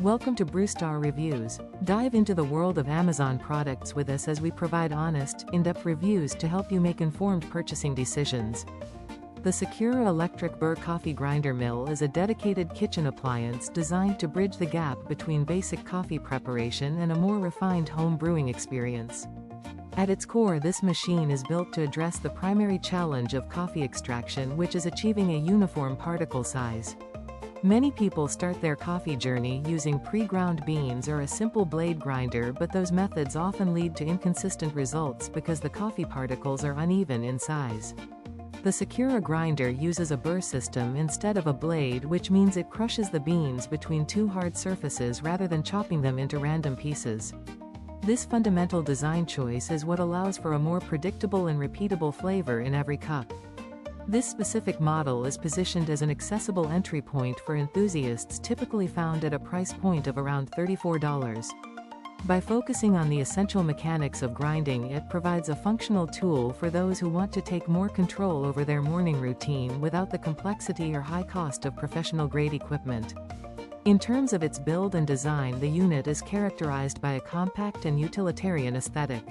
Welcome to Brewstar Reviews. Dive into the world of Amazon products with us as we provide honest, in-depth reviews to help you make informed purchasing decisions. The Secura electric Burr coffee grinder mill is a dedicated kitchen appliance designed to bridge the gap between basic coffee preparation and a more refined home brewing experience. At its core, this machine is built to address the primary challenge of coffee extraction, which is achieving a uniform particle size. Many people start their coffee journey using pre-ground beans or a simple blade grinder, but those methods often lead to inconsistent results because the coffee particles are uneven in size. The Secura grinder uses a burr system instead of a blade, which means it crushes the beans between two hard surfaces rather than chopping them into random pieces. This fundamental design choice is what allows for a more predictable and repeatable flavor in every cup. This specific model is positioned as an accessible entry point for enthusiasts, typically found at a price point of around $34. By focusing on the essential mechanics of grinding, it provides a functional tool for those who want to take more control over their morning routine without the complexity or high cost of professional-grade equipment. In terms of its build and design, the unit is characterized by a compact and utilitarian aesthetic.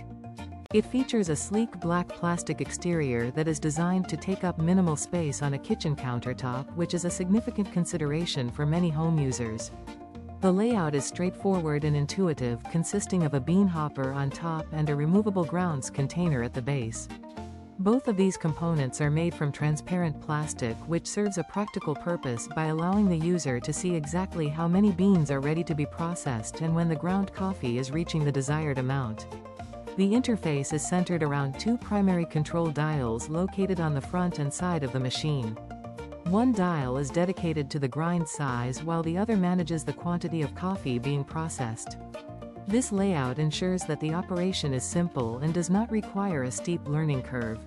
It features a sleek black plastic exterior that is designed to take up minimal space on a kitchen countertop, which is a significant consideration for many home users. The layout is straightforward and intuitive, consisting of a bean hopper on top and a removable grounds container at the base. Both of these components are made from transparent plastic, which serves a practical purpose by allowing the user to see exactly how many beans are ready to be processed and when the ground coffee is reaching the desired amount. The interface is centered around two primary control dials located on the front and side of the machine. One dial is dedicated to the grind size, while the other manages the quantity of coffee being processed. This layout ensures that the operation is simple and does not require a steep learning curve.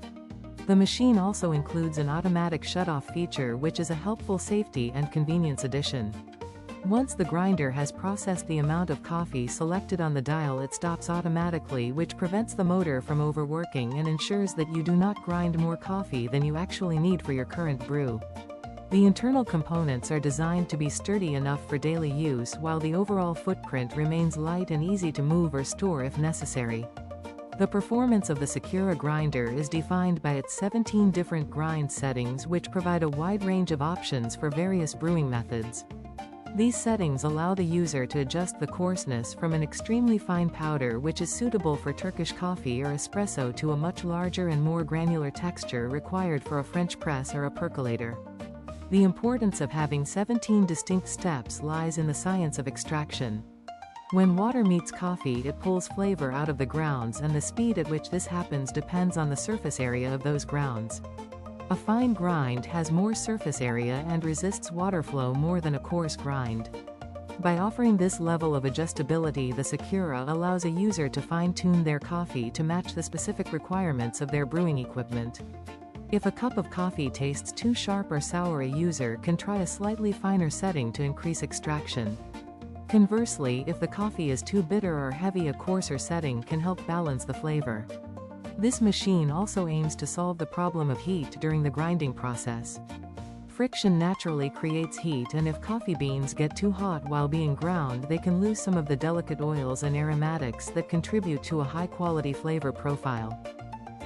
The machine also includes an automatic shut-off feature, which is a helpful safety and convenience addition. Once the grinder has processed the amount of coffee selected on the dial, it stops automatically, which prevents the motor from overworking and ensures that you do not grind more coffee than you actually need for your current brew. The internal components are designed to be sturdy enough for daily use, while the overall footprint remains light and easy to move or store if necessary. The performance of the Secura grinder is defined by its 17 different grind settings, which provide a wide range of options for various brewing methods. These settings allow the user to adjust the coarseness from an extremely fine powder, which is suitable for Turkish coffee or espresso, to a much larger and more granular texture required for a French press or a percolator. The importance of having 17 distinct steps lies in the science of extraction. When water meets coffee, it pulls flavor out of the grounds, and the speed at which this happens depends on the surface area of those grounds. A fine grind has more surface area and resists water flow more than a coarse grind. By offering this level of adjustability, the Secura allows a user to fine-tune their coffee to match the specific requirements of their brewing equipment. If a cup of coffee tastes too sharp or sour, a user can try a slightly finer setting to increase extraction. Conversely, if the coffee is too bitter or heavy, a coarser setting can help balance the flavor. This machine also aims to solve the problem of heat during the grinding process. Friction naturally creates heat, and if coffee beans get too hot while being ground, they can lose some of the delicate oils and aromatics that contribute to a high-quality flavor profile.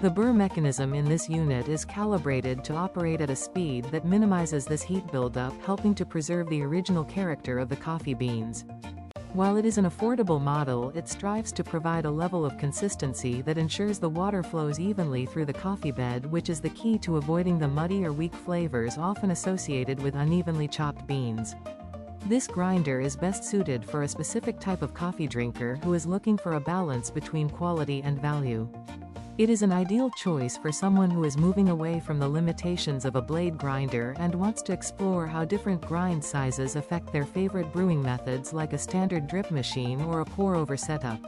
The Burr mechanism in this unit is calibrated to operate at a speed that minimizes this heat buildup, helping to preserve the original character of the coffee beans. While it is an affordable model, it strives to provide a level of consistency that ensures the water flows evenly through the coffee bed, which is the key to avoiding the muddy or weak flavors often associated with unevenly chopped beans. This grinder is best suited for a specific type of coffee drinker who is looking for a balance between quality and value. It is an ideal choice for someone who is moving away from the limitations of a blade grinder and wants to explore how different grind sizes affect their favorite brewing methods, like a standard drip machine or a pour-over setup.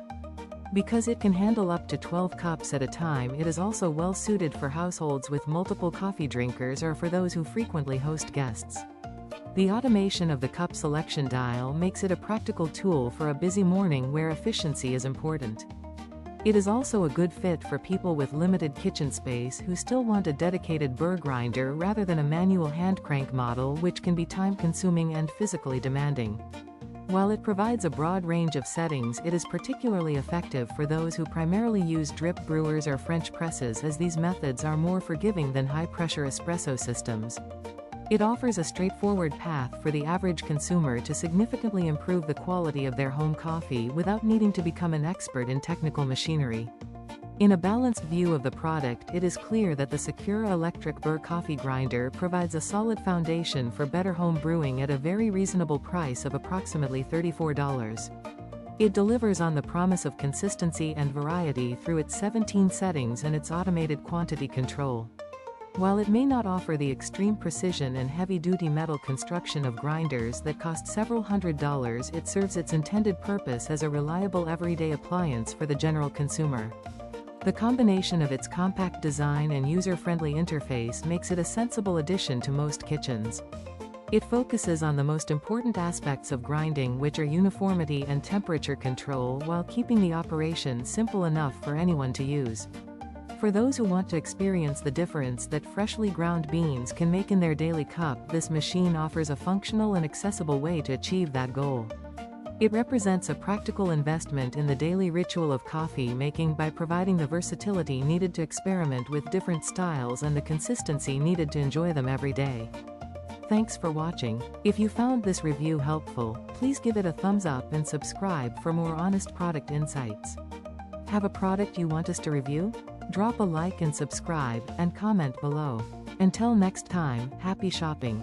Because it can handle up to 12 cups at a time, it is also well suited for households with multiple coffee drinkers or for those who frequently host guests. The automation of the cup selection dial makes it a practical tool for a busy morning where efficiency is important. It is also a good fit for people with limited kitchen space who still want a dedicated burr grinder rather than a manual hand crank model, which can be time-consuming and physically demanding. While it provides a broad range of settings, it is particularly effective for those who primarily use drip brewers or French presses, as these methods are more forgiving than high-pressure espresso systems. It offers a straightforward path for the average consumer to significantly improve the quality of their home coffee without needing to become an expert in technical machinery. In a balanced view of the product, it is clear that the Secura electric Burr coffee grinder provides a solid foundation for better home brewing at a very reasonable price of approximately $34. It delivers on the promise of consistency and variety through its 17 settings and its automated quantity control. While it may not offer the extreme precision and heavy-duty metal construction of grinders that cost several $100s, it serves its intended purpose as a reliable everyday appliance for the general consumer. The combination of its compact design and user-friendly interface makes it a sensible addition to most kitchens. It focuses on the most important aspects of grinding, which are uniformity and temperature control, while keeping the operation simple enough for anyone to use. For those who want to experience the difference that freshly ground beans can make in their daily cup, this machine offers a functional and accessible way to achieve that goal. It represents a practical investment in the daily ritual of coffee making by providing the versatility needed to experiment with different styles and the consistency needed to enjoy them every day. Thanks for watching. If you found this review helpful, please give it a thumbs up and subscribe for more honest product insights. Have a product you want us to review? Drop a like and subscribe, and comment below. Until next time, happy shopping.